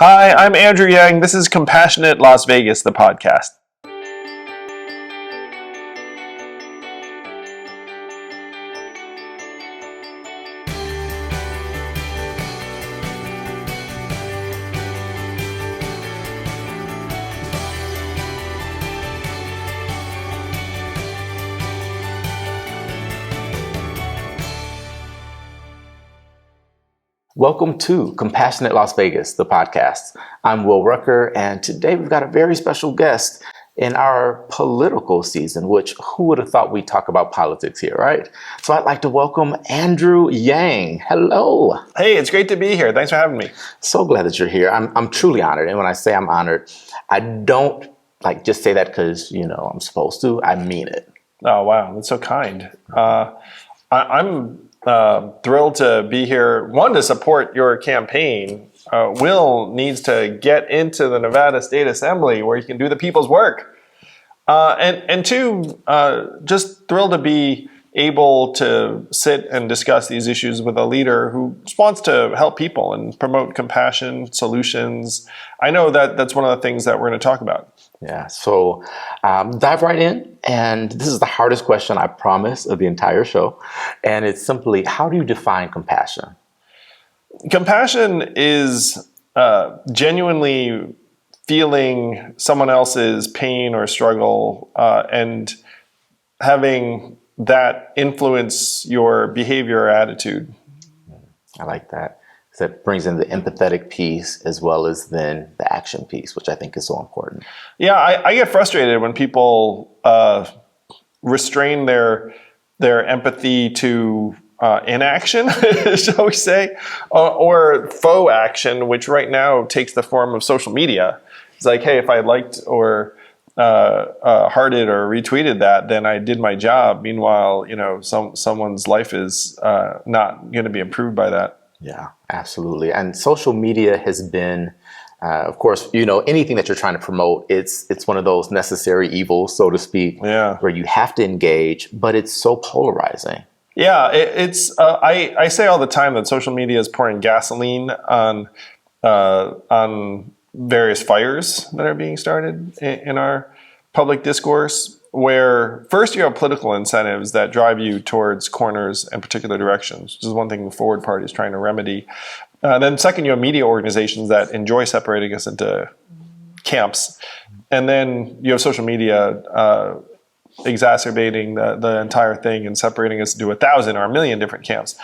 Hi, I'm Andrew Yang. This is Compassionate Las Vegas, the podcast. Welcome to Compassionate Las Vegas, the podcast. I'm Will Rucker, and today we've got a very special guest in our political season, which who would have thought we'd talk about politics here, right? So I'd like to welcome Andrew Yang. Hello. Hey, it's great to be here. Thanks for having me. So glad that you're here. I'm truly honored. And when I say I'm honored, I don't just say that because, I'm supposed to. I mean it. Oh, wow. That's so kind. I'm thrilled to be here. One, to support your campaign. Will needs to get into the Nevada State Assembly where he can do the people's work. And two, just thrilled to be able to sit and discuss these issues with a leader who wants to help people and promote compassion, solutions. I know that that's one of the things that we're going to talk about. Yeah, so dive right in. And this is the hardest question, I promise, of the entire show. And it's simply, how do you define compassion? Compassion is genuinely feeling someone else's pain or struggle and having that influence your behavior or attitude. I like that. That brings in the empathetic piece as well as then the action piece, which I think is so important. Yeah, I get frustrated when people restrain their empathy to inaction, shall we say, or faux action, which right now takes the form of social media. It's like, hey, if I liked or hearted or retweeted that, then I did my job. Meanwhile, someone's life is not going to be improved by that. Yeah, absolutely. And social media has been, of course, anything that you're trying to promote, it's one of those necessary evils, so to speak, where you have to engage, but it's so polarizing. Yeah, I say all the time that social media is pouring gasoline on various fires that are being started in our public discourse, where first you have political incentives that drive you towards corners and particular directions, which is one thing the Forward Party is trying to remedy. Then second, you have media organizations that enjoy separating us into camps. And then you have social media exacerbating the entire thing and separating us into 1,000 or 1,000,000 different camps.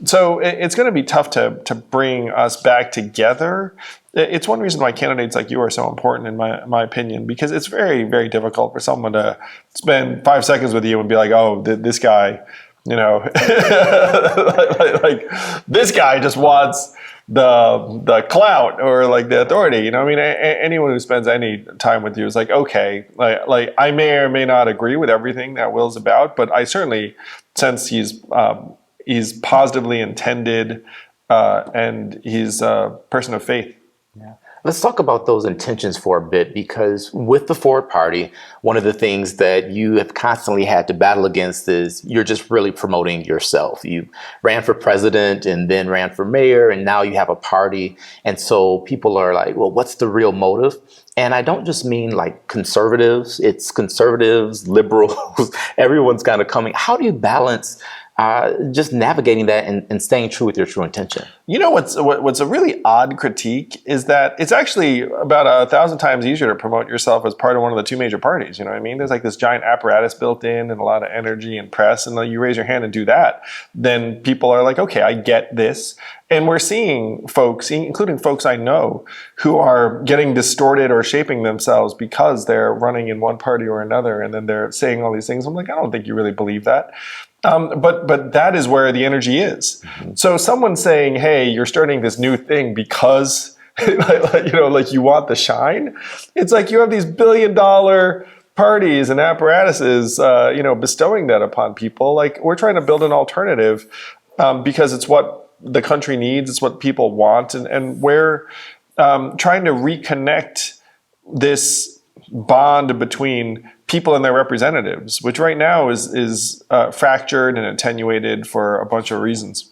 So it's going to be tough to bring us back together. It's one reason why candidates like you are so important, in my opinion, because it's very, very difficult for someone to spend 5 seconds with you and be like, oh, this guy, like this guy just wants the clout or like the authority. Anyone who spends any time with you is like, okay, like I may or may not agree with everything that Will's about, but I certainly sense he's positively intended and he's a person of faith. Yeah. Let's talk about those intentions for a bit, because with the Forward Party, one of the things that you have constantly had to battle against is you're just really promoting yourself. You ran for president and then ran for mayor, and now you have a party. And so people are like, well, what's the real motive? And I don't just mean like conservatives, it's conservatives, liberals, everyone's kind of coming. How do you balance just navigating that and staying true with your true intention? What's a really odd critique is that it's actually about 1,000 times easier to promote yourself as part of one of the two major parties. You know what I mean? There's like this giant apparatus built in and a lot of energy and press, and then you raise your hand and do that. Then people are like, okay, I get this. And we're seeing folks, including folks I know, who are getting distorted or shaping themselves because they're running in one party or another, and then they're saying all these things. I'm like, I don't think you really believe that. But that is where the energy is. Mm-hmm. So someone saying, hey, you're starting this new thing because you want the shine. It's like you have these billion-dollar parties and apparatuses, bestowing that upon people. Like, we're trying to build an alternative because it's what the country needs. It's what people want. And we're trying to reconnect this bond between people and their representatives, which right now is fractured and attenuated for a bunch of reasons.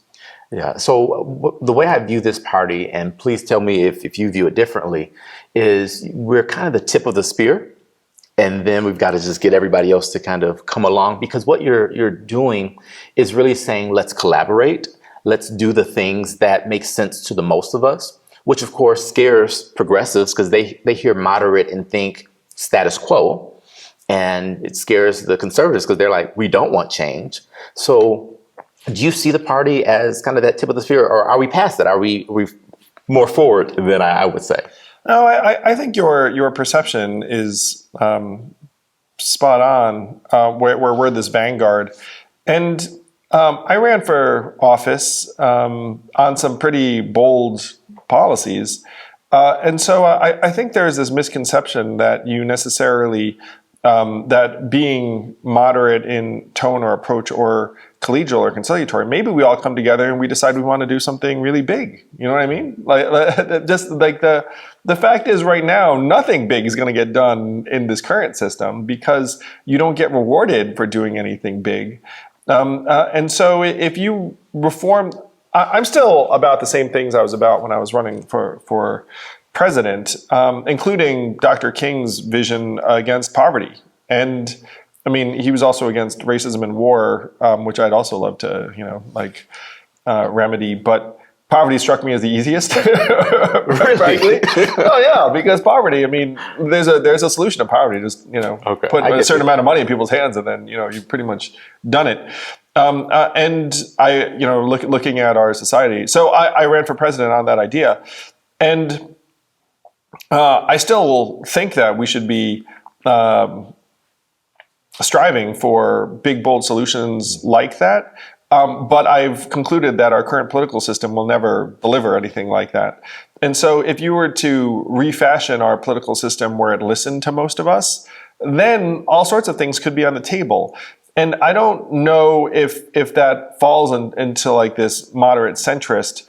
Yeah. So the way I view this party, and please tell me if you view it differently, is we're kind of the tip of the spear. And then we've got to just get everybody else to kind of come along, because what you're doing is really saying, let's collaborate. Let's do the things that make sense to the most of us, which of course scares progressives because they hear moderate and think status quo. And it scares the conservatives because they're like, we don't want change. So do you see the party as kind of that tip of the spear, or are we past that? Are we more forward than I would say? No, I think your perception is spot on. Where we're this vanguard, and I ran for office on some pretty bold policies, and so I think there is this misconception that you necessarily that being moderate in tone or approach or collegial or conciliatory, maybe we all come together and we decide we want to do something really big. You know what I mean? Like just like the fact is right now, nothing big is going to get done in this current system because you don't get rewarded for doing anything big. And so if you reform, I'm still about the same things I was about when I was running for president, including Dr. King's vision against poverty. And I mean, he was also against racism and war, which I'd also love to, remedy. But poverty struck me as the easiest, frankly. Oh yeah, because poverty. I mean, there's a solution to poverty. Just put a certain amount of money in people's hands, and then you've pretty much done it. And I, looking at our society, so I ran for president on that idea, and I still think that we should be striving for big, bold solutions like that. But I've concluded that our current political system will never deliver anything like that. And so if you were to refashion our political system where it listened to most of us, then all sorts of things could be on the table. And I don't know if that falls into like this moderate centrist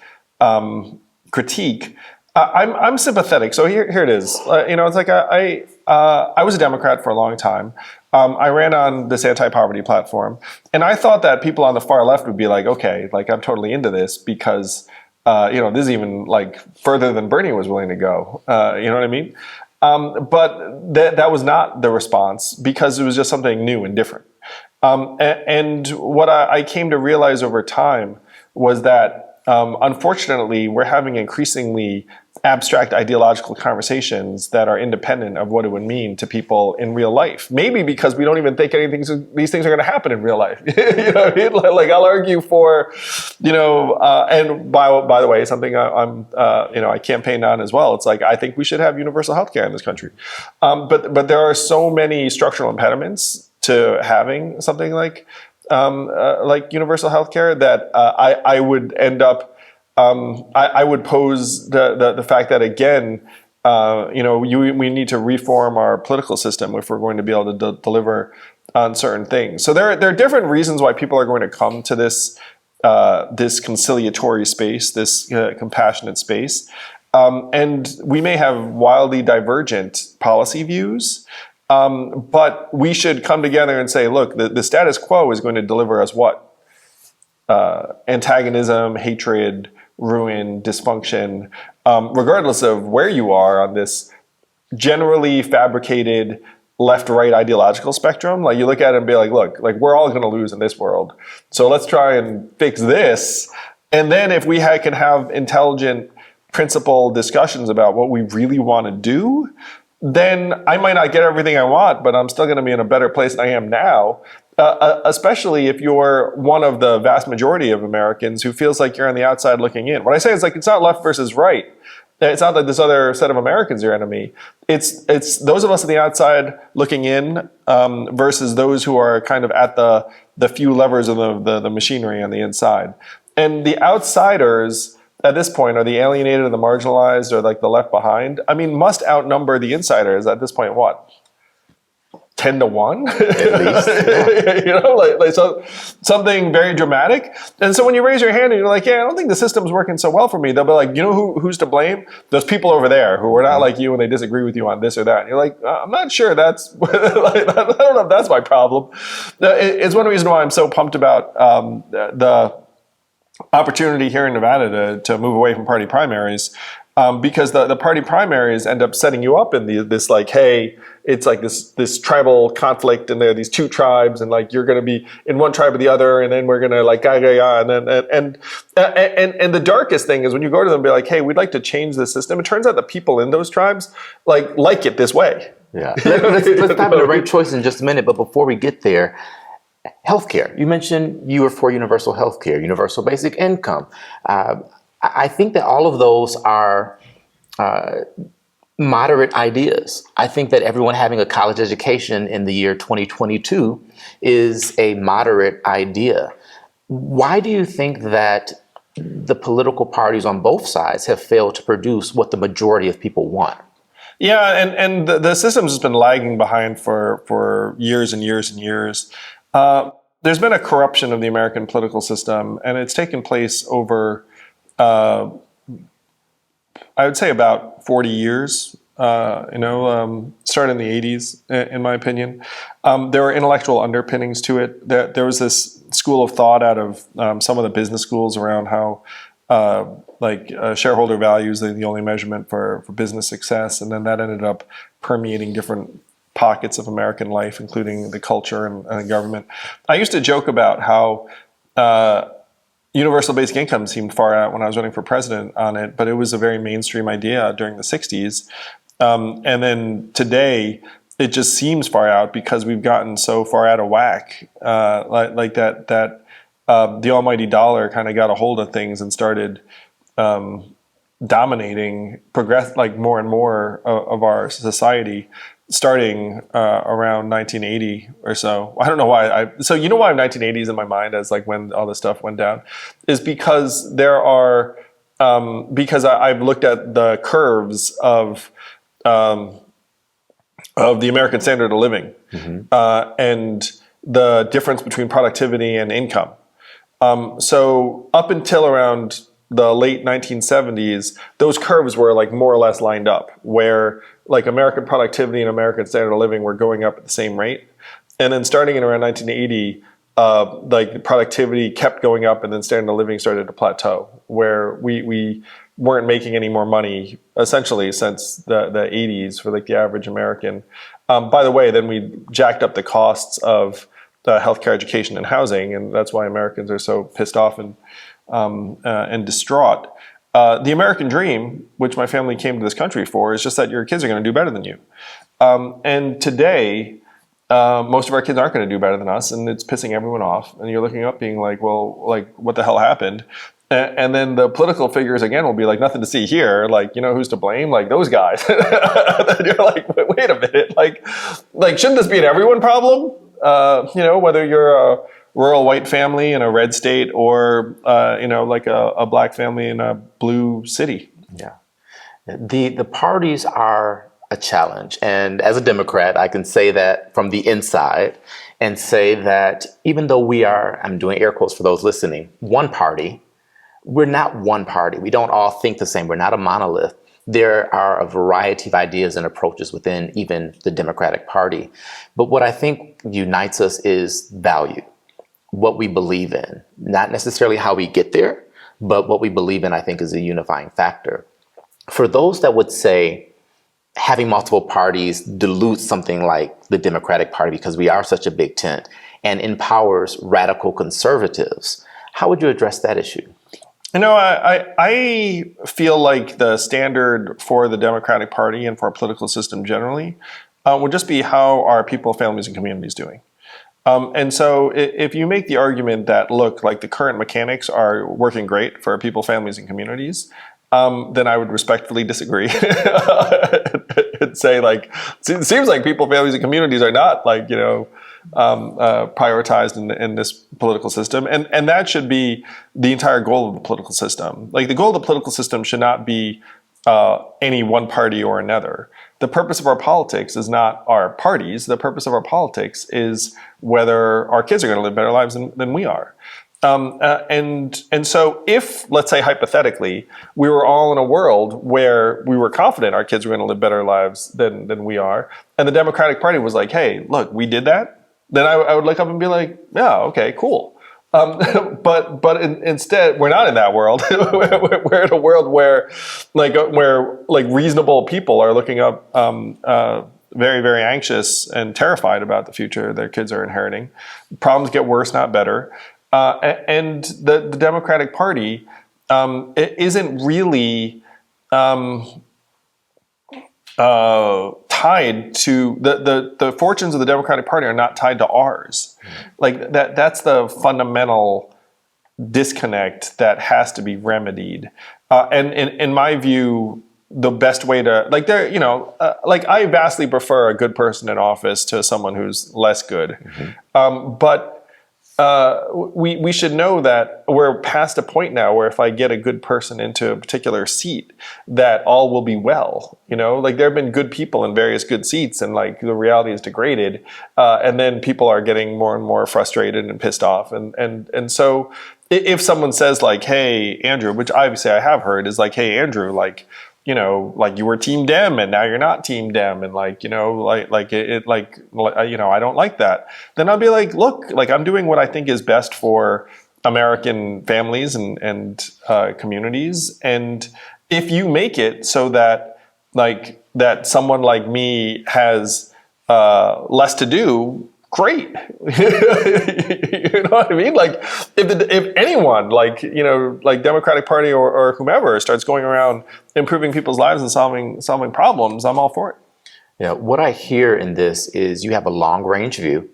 critique. I'm sympathetic. So here it is. It's like I was a Democrat for a long time. I ran on this anti-poverty platform, and I thought that people on the far left would be like, okay, like I'm totally into this because this is even like further than Bernie was willing to go. You know what I mean? But that was not the response because it was just something new and different. And what I came to realize over time was that unfortunately, we're having increasingly abstract ideological conversations that are independent of what it would mean to people in real life. Maybe because we don't even think these things are going to happen in real life. You know what I mean? Like I'll argue for, and by the way, something I campaigned on as well. It's like I think we should have universal healthcare in this country, but there are so many structural impediments to having something like universal healthcare that I would end up. I would pose the fact that again, we need to reform our political system if we're going to be able to deliver on certain things. So there are different reasons why people are going to come to this conciliatory space, this compassionate space, and we may have wildly divergent policy views. But we should come together and say, look, the status quo is going to deliver us what? Antagonism, hatred, ruin, dysfunction, regardless of where you are on this generally fabricated left-right ideological spectrum. Like you look at it and be like, look, like we're all going to lose in this world. So let's try and fix this. And then if we can have intelligent, principled discussions about what we really want to do, then I might not get everything I want, but I'm still going to be in a better place than I am now, especially if you're one of the vast majority of Americans who feels like you're on the outside looking in. What I say is like, it's not left versus right. It's not like this other set of Americans are your enemy. It's those of us on the outside looking in versus those who are kind of at the few levers of the machinery on the inside. And the outsiders at this point are the alienated or the marginalized or like the left behind. I mean, must outnumber the insiders at this point, what? 10 to 1? At least. Yeah. So something very dramatic. And so when you raise your hand and you're like, yeah, I don't think the system's working so well for me, they'll be like, who's to blame? Those people over there who are not like you and they disagree with you on this or that. And you're like, I'm not sure that's, I don't know if that's my problem. It's one reason why I'm so pumped about opportunity here in Nevada to move away from party primaries, because the party primaries end up setting you up in this like, hey, it's like this tribal conflict, and there are these two tribes, and like you're going to be in one tribe or the other, and then we're going to like and the darkest thing is when you go to them and be like, hey, we'd like to change the system. It turns out the people in those tribes like it this way. Yeah, let's dive into ranked choice in just a minute. But before we get there, healthcare. You mentioned you were for universal healthcare, universal basic income. I think that all of those are moderate ideas. I think that everyone having a college education in the year 2022 is a moderate idea. Why do you think that the political parties on both sides have failed to produce what the majority of people want? Yeah, and the system's just been lagging behind for years and years and years. There's been a corruption of the American political system, and it's taken place over, I would say, about 40 years. Started in the 80s, in my opinion. There were intellectual underpinnings to it. There was this school of thought out of some of the business schools around how shareholder values are the only measurement for business success, and then that ended up permeating different pockets of American life, including the culture and government. I used to joke about how universal basic income seemed far out when I was running for president on it, but it was a very mainstream idea during the 60s. And then today, it just seems far out because we've gotten so far out of whack, that the almighty dollar kind of got a hold of things and started dominating more and more of our society, starting around 1980 or so. I don't know why. So you know why 1980 is in my mind as like when all this stuff went down, is because there are I've looked at the curves of the American standard of living, and the difference between productivity and income. So up until around the late 1970s, those curves were like more or less lined up, where like American productivity and American standard of living were going up at the same rate. And then starting in around 1980, like productivity kept going up, and then standard of living started to plateau, where we weren't making any more money essentially since the 80s for like the average American. By the way, then we jacked up the costs of healthcare, education, and housing, and that's why Americans are so pissed off and distraught. The American dream, which my family came to this country for, is just that your kids are going to do better than you. And today, most of our kids aren't going to do better than us, and it's pissing everyone off. And you're looking up being like, well, like, what the hell happened? And then the political figures, again, will be like, nothing to see here. Like, you know who's to blame? Like, those guys. And you're like, wait a minute. Like, shouldn't this be an everyone problem? Whether you're a rural white family in a red state or, like a black family in a blue city. Yeah. The parties are a challenge. And as a Democrat, I can say that from the inside and say that even though we are, I'm doing air quotes for those listening, one party, we're not one party. We don't all think the same. We're not a monolith. There are a variety of ideas and approaches within even the Democratic Party. But what I think unites us is value, what we believe in, not necessarily how we get there, but what we believe in, I think, is a unifying factor. For those that would say having multiple parties dilutes something like the Democratic Party because we are such a big tent and empowers radical conservatives, how would you address that issue? I feel like the standard for the Democratic Party and for our political system generally would just be how are people, families, and communities doing. And so if you make the argument that, look, like the current mechanics are working great for people, families, and communities, then I would respectfully disagree and say, like, it seems like people, families, and communities are not like, prioritized in this political system. And that should be the entire goal of the political system. Like the goal of the political system should not be any one party or another. The purpose of our politics is not our parties. The purpose of our politics is whether our kids are going to live better lives than we are. And so if, let's say hypothetically, we were all in a world where we were confident our kids were going to live better lives than we are, and the Democratic Party was like, hey, look, we did that, then I would look up and be like, yeah, okay, cool. Instead, we're not in that world. We're in a world where reasonable people are looking up, very, very anxious and terrified about the future their kids are inheriting. Problems get worse, not better. And the Democratic Party it isn't really tied to the fortunes of the Democratic Party are not tied to ours. Like that's the fundamental disconnect that has to be remedied. And in my view, the best way to I vastly prefer a good person in office to someone who's less good. But we should know that we're past a point now where if I get a good person into a particular seat, that all will be well. There have been good people in various good seats, and the reality is degraded, and then people are getting more and more frustrated and pissed off, and so if someone says "Hey, Andrew," which obviously I have heard, is "Hey, Andrew, you were Team Dem and now you're not Team Dem, and I don't like that," then I'll be look, I'm doing what I think is best for American families and communities, and if you make it so that that someone like me has less to do, great. You know what I mean? If anyone, Democratic Party or whomever starts going around improving people's lives and solving problems, I'm all for it. Yeah, what I hear in this is you have a long range view,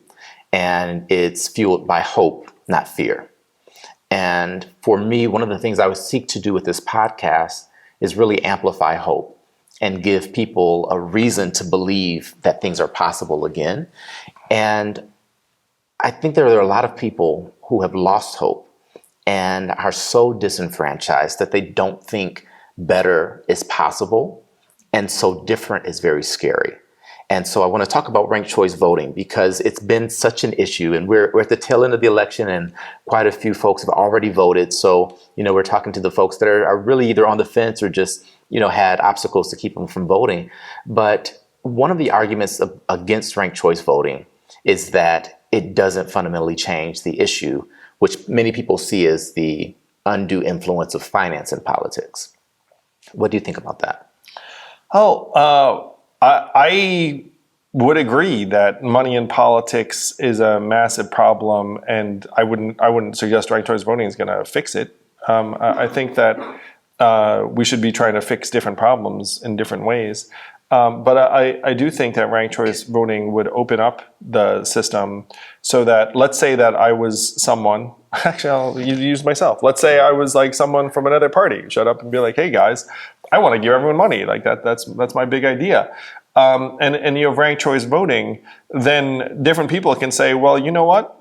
and it's fueled by hope, not fear. And for me, one of the things I would seek to do with this podcast is really amplify hope and give people a reason to believe that things are possible again. And I think there are a lot of people who have lost hope and are so disenfranchised that they don't think better is possible. And so different is very scary. And so I want to talk about ranked choice voting because it's been such an issue, and we're at the tail end of the election and quite a few folks have already voted. So, we're talking to the folks that are really either on the fence or just, had obstacles to keep them from voting. But one of the arguments against ranked choice voting is that it doesn't fundamentally change the issue, which many people see as the undue influence of finance in politics. What do you think about that? I would agree that money in politics is a massive problem, and I wouldn't suggest ranked choice voting is going to fix it. I think that we should be trying to fix different problems in different ways. But I do think that ranked choice voting would open up the system so that, let's say that I was someone, actually I'll use myself. Let's say I was someone from another party, shut up and be "Hey guys, I want to give everyone money. That's my big idea." And you have ranked choice voting, then different people can say, well, you know what?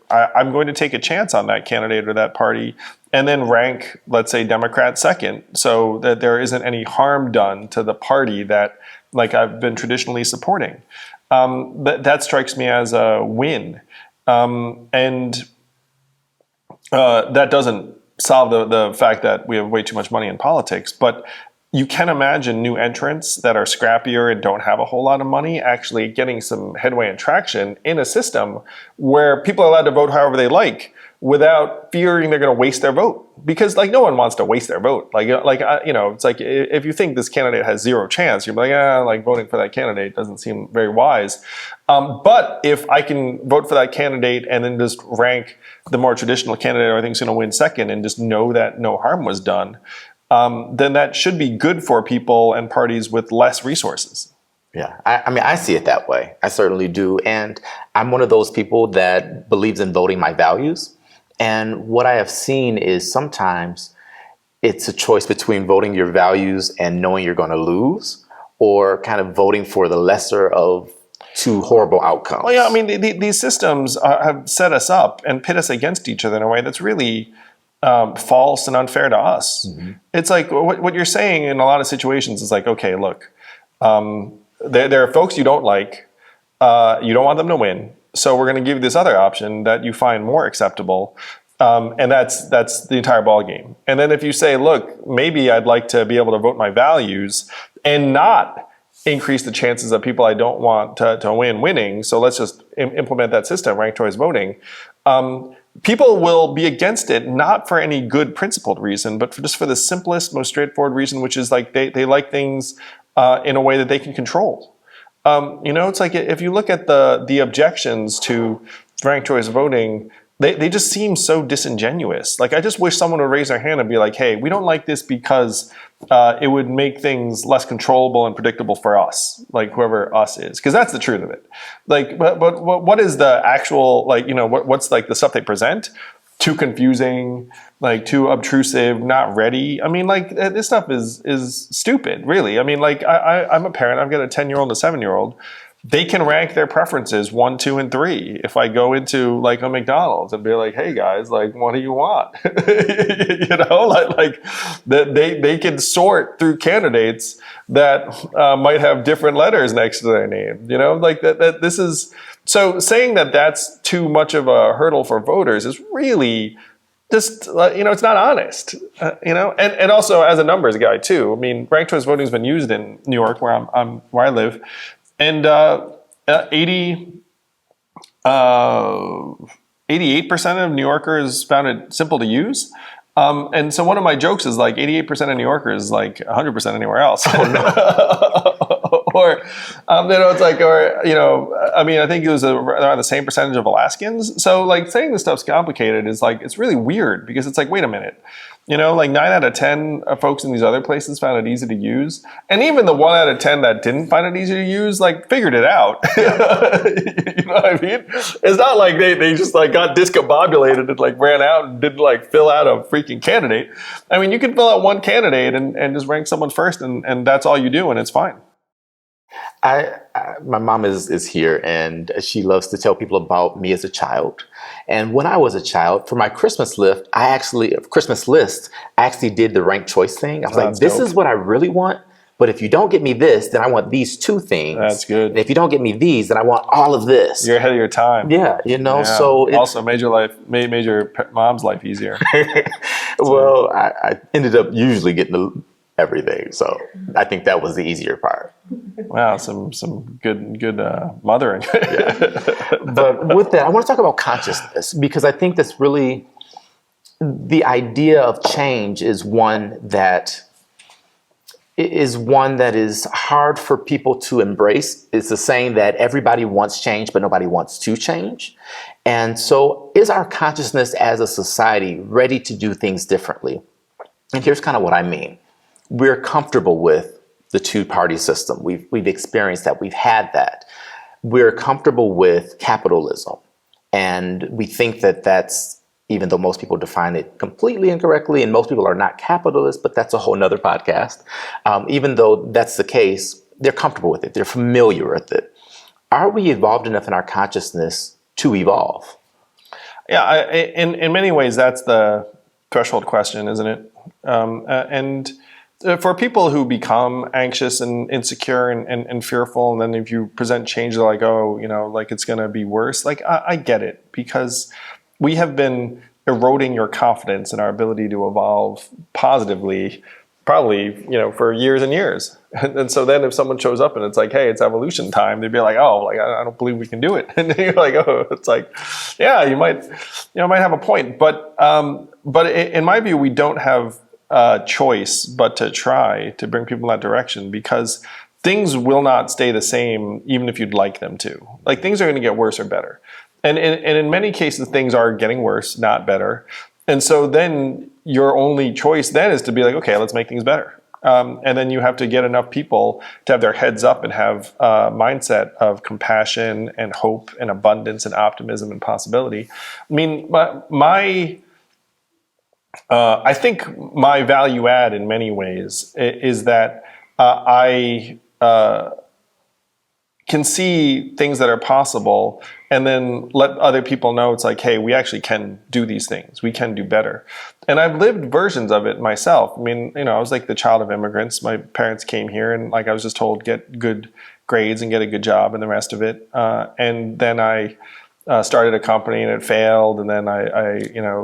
I'm going to take a chance on that candidate or that party, and then rank, let's say, Democrat second, so that there isn't any harm done to the party that I've been traditionally supporting. That strikes me as a win. And that doesn't solve the fact that we have way too much money in politics, but you can imagine new entrants that are scrappier and don't have a whole lot of money actually getting some headway and traction in a system where people are allowed to vote however they like without fearing they're going to waste their vote. Because no one wants to waste their vote. It's if you think this candidate has zero chance, you're voting for that candidate doesn't seem very wise. But if I can vote for that candidate and then just rank the more traditional candidate I think is going to win second and just know that no harm was done, then that should be good for people and parties with less resources. Yeah, I see it that way. I certainly do. And I'm one of those people that believes in voting my values. And what I have seen is sometimes it's a choice between voting your values and knowing you're going to lose, or kind of voting for the lesser of two horrible outcomes. Well, yeah, these systems have set us up and pit us against each other in a way that's really false and unfair to us. Mm-hmm. It's what you're saying in a lot of situations is okay, look, there are folks you don't like, you don't want them to win, so we're going to give you this other option that you find more acceptable, and that's the entire ballgame. And then if you say, look, maybe I'd like to be able to vote my values and not increase the chances of people I don't want to win winning, so let's just implement that system, ranked choice voting, people will be against it, not for any good principled reason, but just for the simplest, most straightforward reason, which is like they like things in a way that they can control. It's like if you look at the objections to ranked choice voting, they just seem so disingenuous. Like, I just wish someone would raise their hand and be like, hey, we don't like this because it would make things less controllable and predictable for us, like whoever us is, because that's the truth of it. Like, but what is the actual, like, what's like the stuff they present? Too confusing, like too obtrusive, not ready. I mean, like, this stuff is stupid, really. I mean, like, I'm a parent. I've got a 10-year-old and a 7-year-old. They can rank their preferences 1, 2, and 3. If I go into like a McDonald's and be like, "Hey guys, like, what do you want?" like they can sort through candidates that might have different letters next to their name. Like that. This is so saying that that's too much of a hurdle for voters is really just it's not honest. And also as a numbers guy too. I mean, ranked choice voting has been used in New York, where I live. And 88% of New Yorkers found it simple to use. And so one of my jokes is like 88% of New Yorkers, like 100% anywhere else. Oh, no. It's like, I mean, I think it was around the same percentage of Alaskans. So like saying this stuff's complicated is like, it's really weird, because it's like, wait a minute. Like 9 out of 10 folks in these other places found it easy to use. And even the 1 out of 10 that didn't find it easy to use, like, figured it out. You know what I mean? It's not like they just like got discombobulated and like ran out and didn't like fill out a freaking candidate. I mean, you can fill out one candidate and just rank someone first, and that's all you do, and it's fine. My mom is here, and she loves to tell people about me as a child. And when I was a child, for my Christmas list, I actually did the ranked choice thing. I was like, this is what I really want. But if you don't get me this, then I want these 2 things. That's good. And if you don't get me these, then I want all of this. You're ahead of your time. Yeah, so also made your mom's life easier. Well, I ended up usually getting everything, so I think that was the easier part. Wow, some good mothering. But with that, I want to talk about consciousness, because I think that's really the idea of change is one that is hard for people to embrace. It's the saying that everybody wants change, but nobody wants to change. And so is our consciousness as a society ready to do things differently? And here's kind of what I mean. We're comfortable with the 2-party system. We've experienced that. We've had that. We're comfortable with capitalism. And we think that that's, even though most people define it completely incorrectly, and most people are not capitalists, but that's a whole nother podcast. Even though that's the case, they're comfortable with it. They're familiar with it. Are we evolved enough in our consciousness to evolve? Yeah, in many ways, that's the threshold question, isn't it? And for people who become anxious and insecure and fearful, and then if you present change, they're like, oh, like it's going to be worse. Like, I get it, because we have been eroding your confidence in our ability to evolve positively, probably, for years and years. And so then if someone shows up and it's like, hey, it's evolution time, they'd be like, oh, like, I don't believe we can do it. And you're like, oh, it's like, yeah, you might have a point. But in my view, we don't have choice but to try to bring people in that direction, because things will not stay the same even if you'd like them to. Like, things are going to get worse or better. And in many cases, things are getting worse, not better. And so then your only choice then is to be like, okay, let's make things better. And then you have to get enough people to have their heads up and have a mindset of compassion and hope and abundance and optimism and possibility. I mean, I think my value add in many ways is that I can see things that are possible and then let other people know it's like, hey, we actually can do these things. We can do better. And I've lived versions of it myself. I mean, I was like the child of immigrants. My parents came here and like I was just told, get good grades and get a good job and the rest of it. And then I started a company and it failed. And then I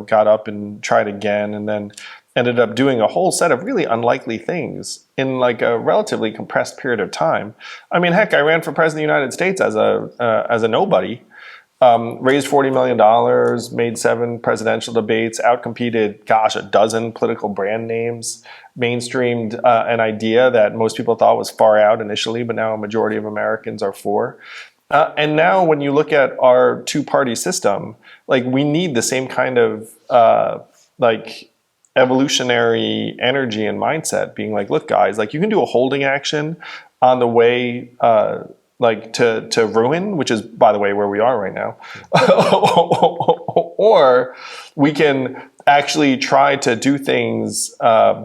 got up and tried again, and then ended up doing a whole set of really unlikely things in like a relatively compressed period of time. I mean, heck, I ran for president of the United States as a nobody. raised $40 million, made 7 presidential debates, outcompeted, a dozen political brand names, mainstreamed an idea that most people thought was far out initially, but now a majority of Americans are for. And now when you look at our two-party system, like we need the same kind of evolutionary energy and mindset being like, look, guys, like you can do a holding action on the way to ruin, which is, by the way, where we are right now. Or we can actually try to do things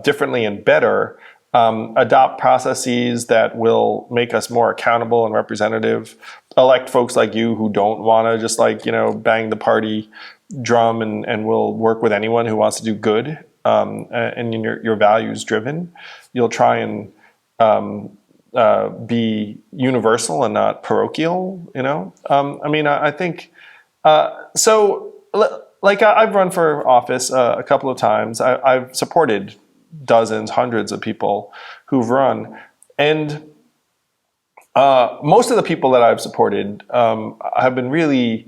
differently and better, adopt processes that will make us more accountable and representative, elect folks like you who don't want to just bang the party drum and will work with anyone who wants to do good, and your values driven. You'll try and be universal and not parochial, I think, so I've run for office a couple of times. I've supported dozens, hundreds of people who've run. And most of the people that I've supported have been really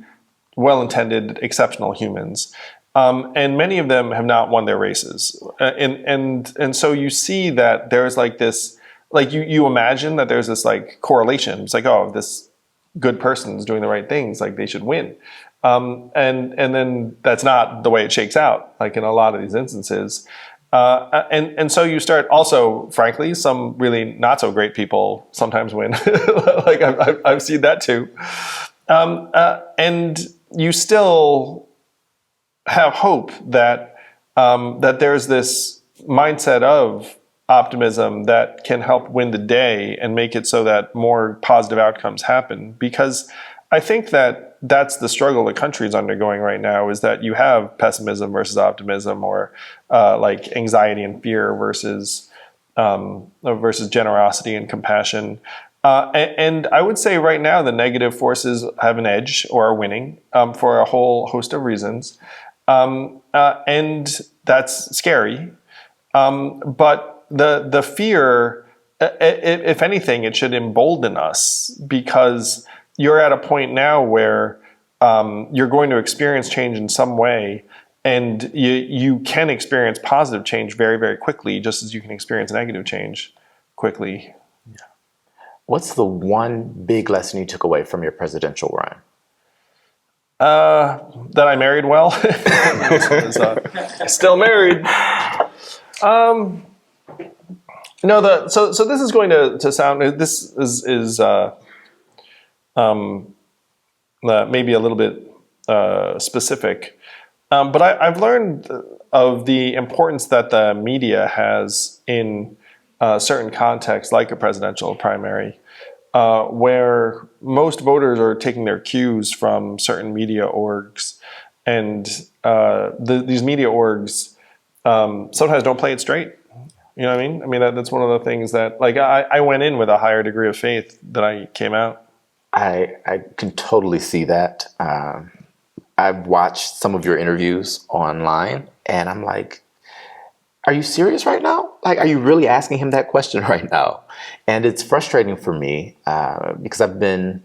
well-intended, exceptional humans. And many of them have not won their races. And so you see that there's this, you imagine that there's this correlation. It's this good person's doing the right things, they should win. And then that's not the way it shakes out, in a lot of these instances. And so you start also, frankly, some really not so great people sometimes win. I've seen that too. And you still have hope that there's this mindset of optimism that can help win the day and make it so that more positive outcomes happen. Because I think that that's the struggle the country is undergoing right now, is that you have pessimism versus optimism, or anxiety and fear versus generosity and compassion. And I would say right now the negative forces have an edge or are winning for a whole host of reasons. And that's scary. But the fear, if anything, it should embolden us, because you're at a point now where you're going to experience change in some way, and you can experience positive change very, very quickly, just as you can experience negative change quickly. Yeah. What's the one big lesson you took away from your presidential run? That I married well. Still married. So this is going to sound, this is maybe a little bit specific, but I've learned of the importance that the media has in certain contexts, like a presidential primary, where most voters are taking their cues from certain media orgs, and these media orgs sometimes don't play it straight. You know what I mean? I mean, that's one of the things that, I went in with a higher degree of faith than I came out. I can totally see that. I've watched some of your interviews online, and I'm like, are you serious right now? Are you really asking him that question right now? And it's frustrating for me because I've been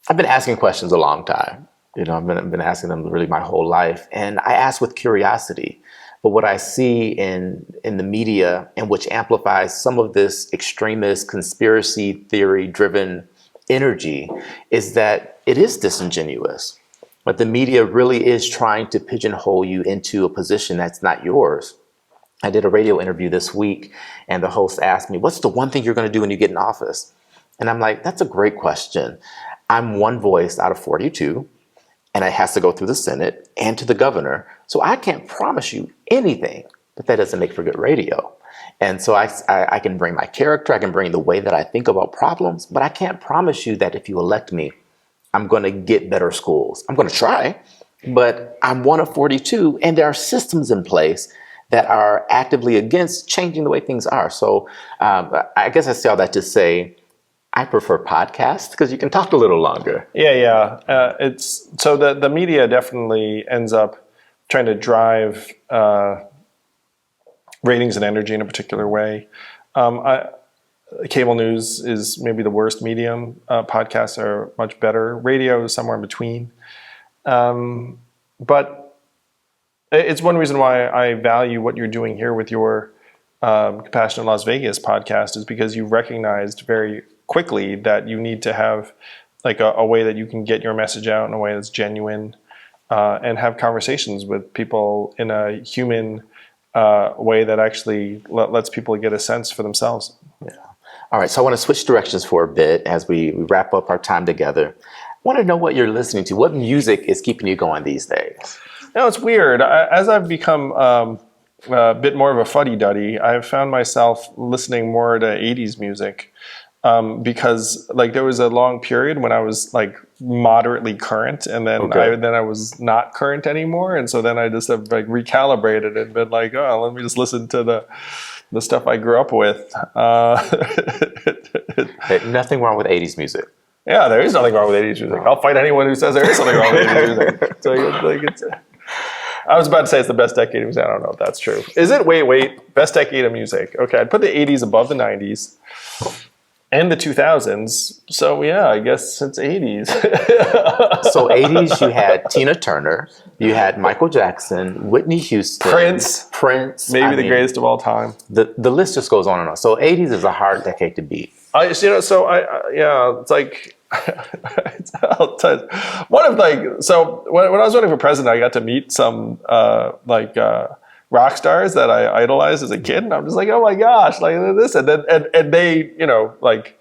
asking questions a long time. I've been asking them really my whole life, and I ask with curiosity. But what I see in the media, and which amplifies some of this extremist conspiracy theory driven energy, is that it is disingenuous. But the media really is trying to pigeonhole you into a position that's not yours. I did a radio interview this week, and the host asked me, what's the one thing you're going to do when you get in office? And I'm like, that's a great question. I'm one voice out of 42, and it has to go through the Senate and to the governor. So I can't promise you anything, but that doesn't make for good radio. And so I can bring my character, I can bring the way that I think about problems, but I can't promise you that if you elect me, I'm going to get better schools. I'm going to try, but I'm one of 42, and there are systems in place that are actively against changing the way things are. So I guess I say all that to say, I prefer podcasts because you can talk a little longer. Yeah. It's so the media definitely ends up trying to drive ratings and energy in a particular way. Cable news is maybe the worst medium. Podcasts are much better. Radio is somewhere in between. But it's one reason why I value what you're doing here with your Compassionate Las Vegas podcast, is because you recognized very quickly that you need to have like a way that you can get your message out in a way that's genuine, and have conversations with people in a human way that actually lets people get a sense for themselves. Yeah. All right. So I want to switch directions for a bit as we wrap up our time together. I want to know what you're listening to. What music is keeping you going these days? It's weird. As I've become a bit more of a fuddy-duddy, I've found myself listening more to 80s music, because like there was a long period when I was like moderately current, and then I was not current anymore, and so then I just have like recalibrated and been like, oh, let me just listen to the stuff I grew up with. Hey, nothing wrong with 80s music. Yeah, there is nothing wrong with 80s music. I'll fight anyone who says there is something wrong with 80s music. So I was about to say it's the best decade of music. I don't know if that's true. Is it? Wait. Best decade of music. Okay, I'd put the 80s above the 90s and the 2000s. So yeah, I guess it's 80s. So 80s, you had Tina Turner, you had Michael Jackson, Whitney Houston, Prince, maybe the greatest of all time. The list just goes on and on. So 80s is a hard decade to beat. It's like one of like, so when I was running for president, I got to meet some rock stars that I idolized as a kid, and I'm just like, oh my gosh, like this, and then and they like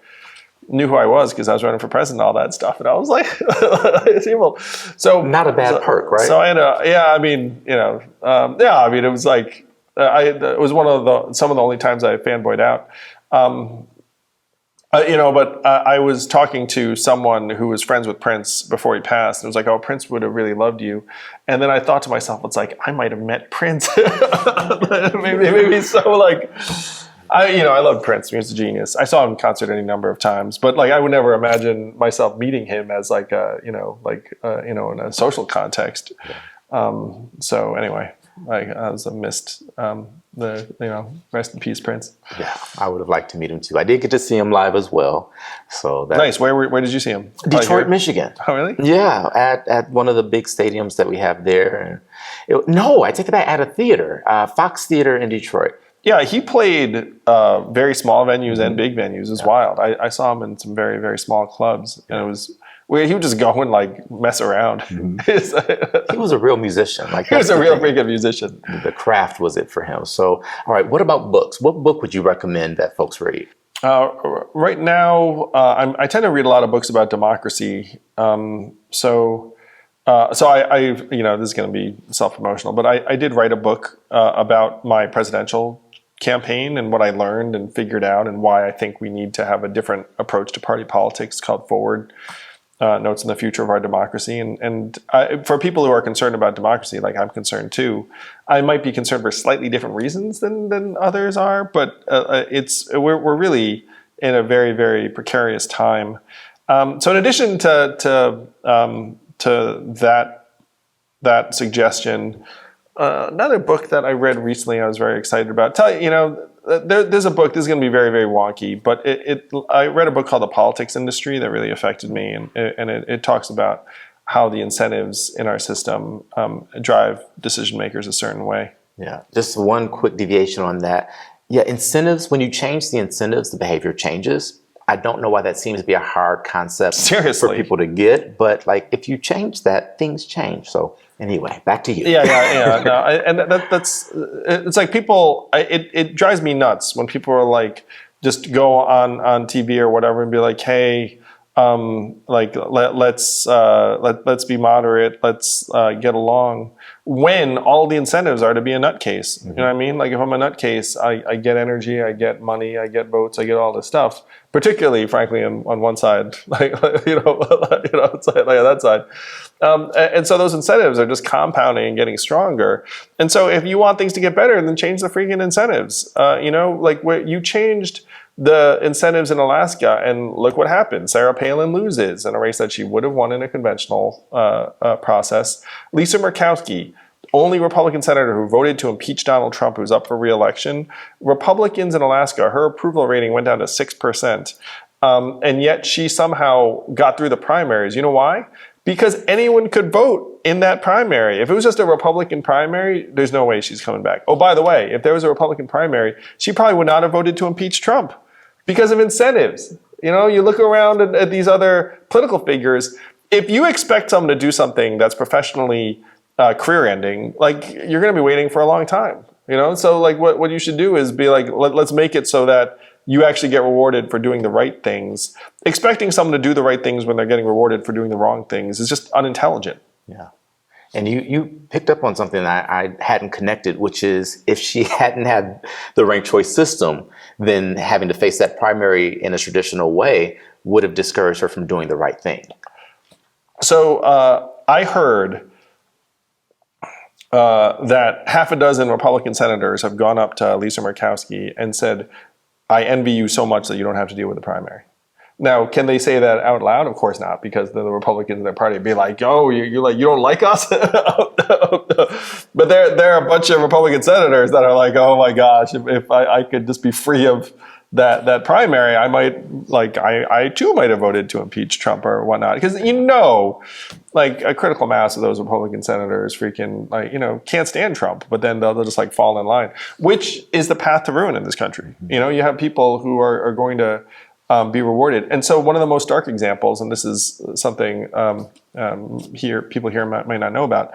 knew who I was because I was running for president and all that stuff, and I was like, it's evil. So not a bad perk, right? So I had it was like it was one of some of the only times I fanboyed out. But I was talking to someone who was friends with Prince before he passed, and it was like, oh, Prince would have really loved you. And then I thought to myself, it's like, I might have met Prince. maybe so, like, I love Prince. He was a genius. I saw him in concert any number of times, but like, I would never imagine myself meeting him as like, in a social context. So anyway, I was a missed, rest in peace, Prince. Yeah, I would have liked to meet him too. I did get to see him live as well. So that's nice. Where did you see him? Detroit, Michigan. Oh, really? Yeah, at one of the big stadiums that we have there. No, I take it back, at a theater, Fox Theater in Detroit. Yeah, he played very small venues and big venues. It's wild. I saw him in some very, very small clubs, and it was where he would just go and like mess around. He was a real musician. Like, he was a real freaking musician. The craft was it for him. So, all right, what about books? What book would you recommend that folks read? Right now, I tend to read a lot of books about democracy. So I this is going to be self-promotional, but I did write a book about my presidential campaign and what I learned and figured out, and why I think we need to have a different approach to party politics, called Forward Notes on the Future of Our Democracy. And for people who are concerned about democracy, like I'm concerned too, I might be concerned for slightly different reasons than others are, but we're really in a very, very precarious time. So in addition to that suggestion, another book that I read recently I was very excited about. There's a book, this is going to be very, very wonky, but I read a book called The Politics Industry that really affected me, and it talks about how the incentives in our system drive decision makers a certain way. Yeah. Just one quick deviation on that. Yeah, incentives, when you change the incentives, the behavior changes. I don't know why that seems to be a hard concept for people to get, but like if you change that, things change. So anyway, back to you. Yeah. No, and that's it's like people. It drives me nuts when people are like, just go on TV or whatever and be like, hey, let's be moderate, let's get along, when all the incentives are to be a nutcase. You know what I mean? Like if I'm a nutcase, I get energy, I get money, I get votes, I get all this stuff. Particularly, frankly, on one side, it's like that side. And so those incentives are just compounding and getting stronger. And so if you want things to get better, then change the freaking incentives. Like where you changed the incentives in Alaska, and look what happened. Sarah Palin loses in a race that she would have won in a conventional process. Lisa Murkowski, only Republican senator who voted to impeach Donald Trump, who's up for re-election. Republicans in Alaska, her approval rating went down to 6%. And yet she somehow got through the primaries. You know why? because anyone could vote in that primary. If it was just a Republican primary, there's no way she's coming back. Oh, by the way, if there was a Republican primary, she probably would not have voted to impeach Trump because of incentives. You know, you look around at these other political figures. If you expect someone to do something that's professionally career-ending, like, you're going to be waiting for a long time. You know, so like what you should do is be like, let's make it so that you actually get rewarded for doing the right things. Expecting someone to do the right things when they're getting rewarded for doing the wrong things is just unintelligent. Yeah. And you picked up on something I hadn't connected, which is if she hadn't had the ranked choice system, then having to face that primary in a traditional way would have discouraged her from doing the right thing. So I heard that half a dozen Republican senators have gone up to Lisa Murkowski and said, I envy you so much that you don't have to deal with the primary. Now, can they say that out loud? Of course not, because the Republicans in their party would be like, "Oh, you don't like us?" But there are a bunch of Republican senators that are like, "Oh my gosh, if I could just be free of that primary, I might, like, I too might have voted to impeach Trump or whatnot." Because like, a critical mass of those Republican senators freaking, like, can't stand Trump, but then they'll just like fall in line, which is the path to ruin in this country. You have people who are going to be rewarded. And so one of the most stark examples, and this is something people here might not know about.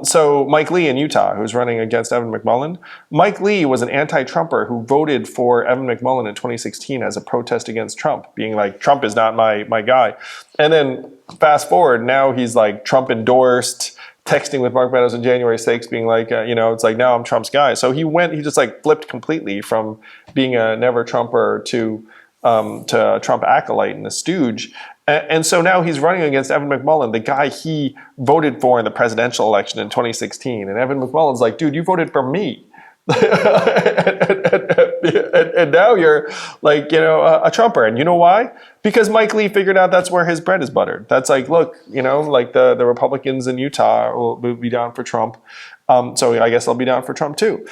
So Mike Lee in Utah, who's running against Evan McMullin. Mike Lee was an anti-Trumper who voted for Evan McMullin in 2016 as a protest against Trump, being like, Trump is not my guy. And then fast forward, now he's like Trump endorsed, texting with Mark Meadows on January 6th, being like, it's like, now I'm Trump's guy. So he just like flipped completely from being a never Trumper to a Trump acolyte and a stooge. And so now he's running against Evan McMullin, the guy he voted for in the presidential election in 2016. And Evan McMullin's like, dude, you voted for me. and now you're like, a Trumper. And you know why? Because Mike Lee figured out that's where his bread is buttered. That's like, look, like the Republicans in Utah will be down for Trump. So I guess I'll be down for Trump too.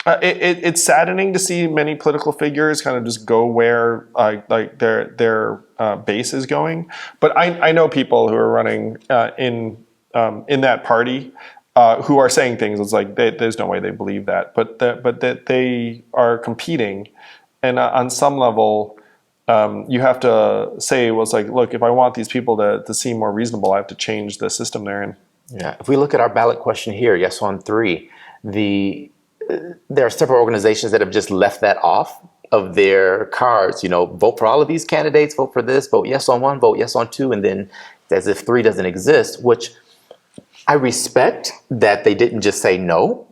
It's saddening to see many political figures kind of just go where their base is going. But I know people who are running in that party who are saying things. It's like there's no way they believe that, but that they are competing, and on some level, you have to say, well, it's like, look, if I want these people to seem more reasonable, I have to change the system they're in. Yeah. If we look at our ballot question here, yes on 3, there are several organizations that have just left that off of their cards. Vote for all of these candidates, vote for this, vote yes on 1, vote yes on 2, and then as if 3 doesn't exist, which I respect that they didn't just say no,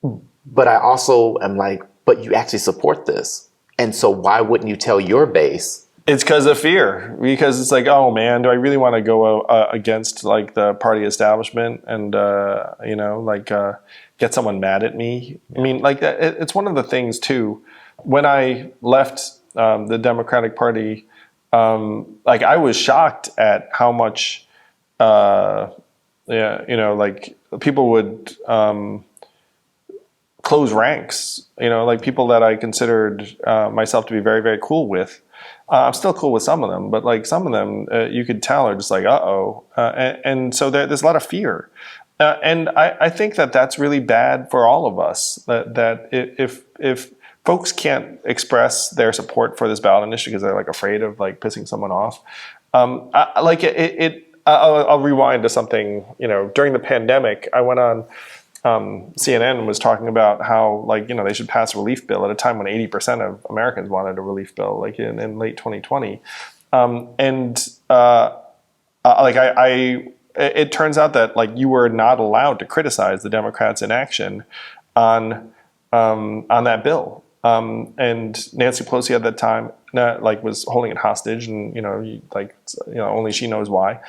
but I also am like, but you actually support this. And so why wouldn't you tell your base? It's because of fear. Because it's like, oh man, do I really want to go against like the party establishment and get someone mad at me? I mean, like, it's one of the things too. When I left the Democratic Party, like, I was shocked at how much, people would close ranks. Like, people that I considered myself to be very, very cool with. I'm still cool with some of them, but like some of them, you could tell are just like, and so there's a lot of fear. And I think that that's really bad for all of us, that if folks can't express their support for this ballot initiative because they're like afraid of like pissing someone off. I'll rewind to something, during the pandemic, I went on CNN was talking about how, like, they should pass a relief bill at a time when 80% of Americans wanted a relief bill, like in late 2020. It turns out that like you were not allowed to criticize the Democrats' inaction on that bill. And Nancy Pelosi at that time, was holding it hostage, and only she knows why.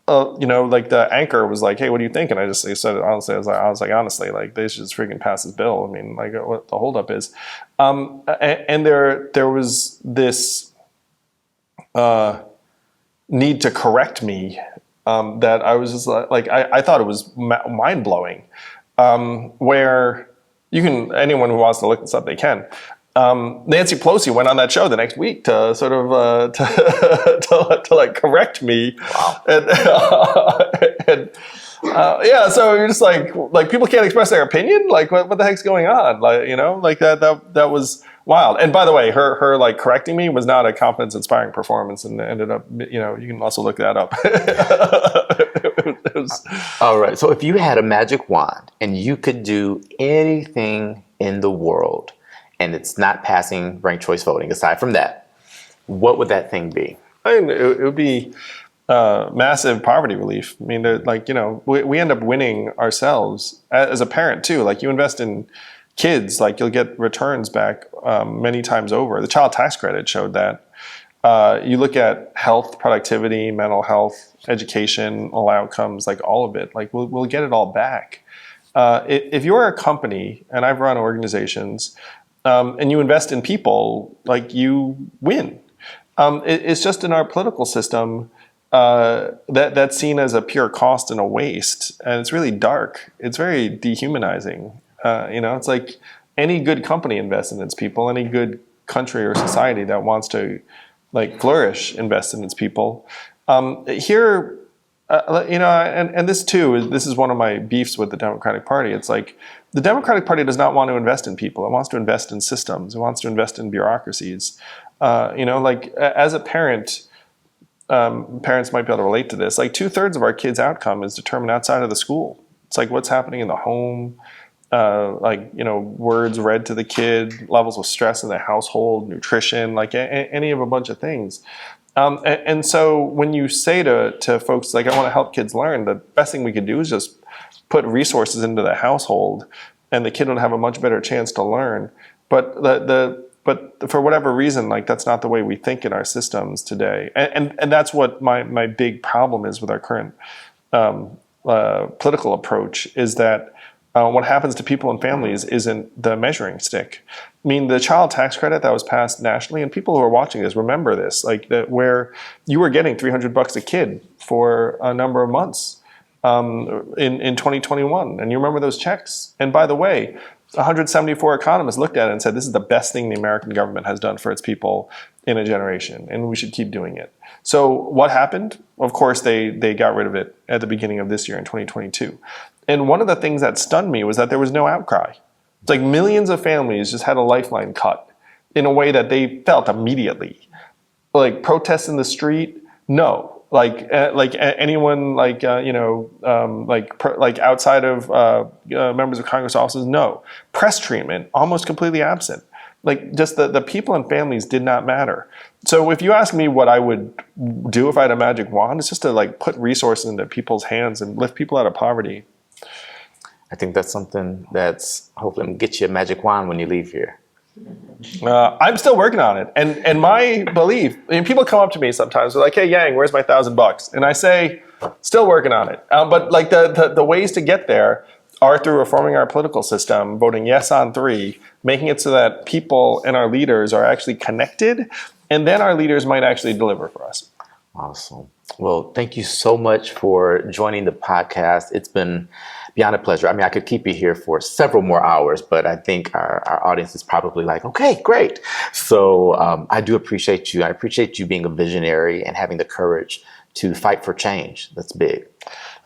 The anchor was like, "Hey, what do you think?" And I said, honestly, I was like, honestly, like, they should just freaking pass this bill. I mean, like, what the holdup is. And there was this need to correct me that I was just like, I thought it was mind blowing. Where anyone who wants to look this up, they can. Nancy Pelosi went on that show the next week to sort of to like correct me. Wow. Yeah, so you're just like people can't express their opinion. Like what the heck's going on? Like like that was wild. And by the way, her like correcting me was not a confidence inspiring performance, and ended up you can also look that up. It was, all right. So if you had a magic wand and you could do anything in the world, and it's not passing ranked choice voting, aside from that, what would that thing be? I mean, it would be massive poverty relief. I mean, like, we end up winning ourselves as a parent too. Like you invest in kids, like you'll get returns back many times over. The child tax credit showed that. You look at health, productivity, mental health, education, all outcomes, like all of it, like we'll get it all back. If you're a company, and I've run organizations, and you invest in people, like you win. It's just in our political system, that's seen as a pure cost and a waste, and it's really dark. It's very dehumanizing. It's like any good company invests in its people, any good country or society that wants to like flourish invests in its people. Here, and this too, this is one of my beefs with the Democratic Party. It's like the Democratic Party does not want to invest in people. It wants to invest in systems. It wants to invest in bureaucracies. Like as a parent, parents might be able to relate to this. Like 2/3 of our kids' outcome is determined outside of the school. It's like what's happening in the home, words read to the kid, levels of stress in the household, nutrition, like any of a bunch of things. And so when you say to folks, like, I want to help kids learn, the best thing we could do is just put resources into the household, and the kid would have a much better chance to learn. But But for whatever reason, like that's not the way we think in our systems today, and that's what my big problem is with our current political approach, is that what happens to people and families isn't the measuring stick. I mean, the child tax credit that was passed nationally, and people who are watching this remember this, like that, where you were getting $300 a kid for a number of months in 2021, and you remember those checks. And by the way, 174 economists looked at it and said, this is the best thing the American government has done for its people in a generation, and we should keep doing it. So what happened? Of course, they got rid of it at the beginning of this year in 2022. And one of the things that stunned me was that there was no outcry. It's like millions of families just had a lifeline cut in a way that they felt immediately. Like protests in the street, no. Like anyone outside of members of Congress offices, no. Press treatment, almost completely absent. Like just the people and families did not matter. So if you ask me what I would do if I had a magic wand, it's just to like put resources into people's hands and lift people out of poverty. I think that's something that's hopefully going to get you a magic wand when you leave here. I'm still working on it, and my belief. I mean, people come up to me sometimes. They're like, "Hey, Yang, where's my $1,000?" And I say, "Still working on it." But like the ways to get there are through reforming our political system, voting yes on 3, making it so that people and our leaders are actually connected, and then our leaders might actually deliver for us. Awesome. Well, thank you so much for joining the podcast. It's been beyond a pleasure. I mean, I could keep you here for several more hours, but I think our audience is probably like, okay, great. So I do appreciate you. I appreciate you being a visionary and having the courage to fight for change. That's big.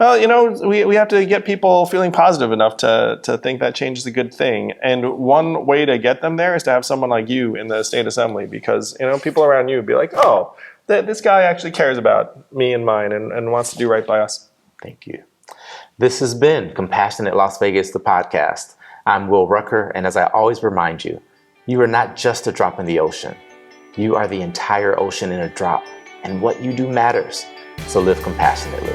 Well, we have to get people feeling positive enough to think that change is a good thing. And one way to get them there is to have someone like you in the state assembly, because, people around you be like, oh, this guy actually cares about me and mine and wants to do right by us. Thank you. This has been Compassionate Las Vegas, the podcast. I'm Will Rucker, and as I always remind you, you are not just a drop in the ocean. You are the entire ocean in a drop, and what you do matters. So live compassionately.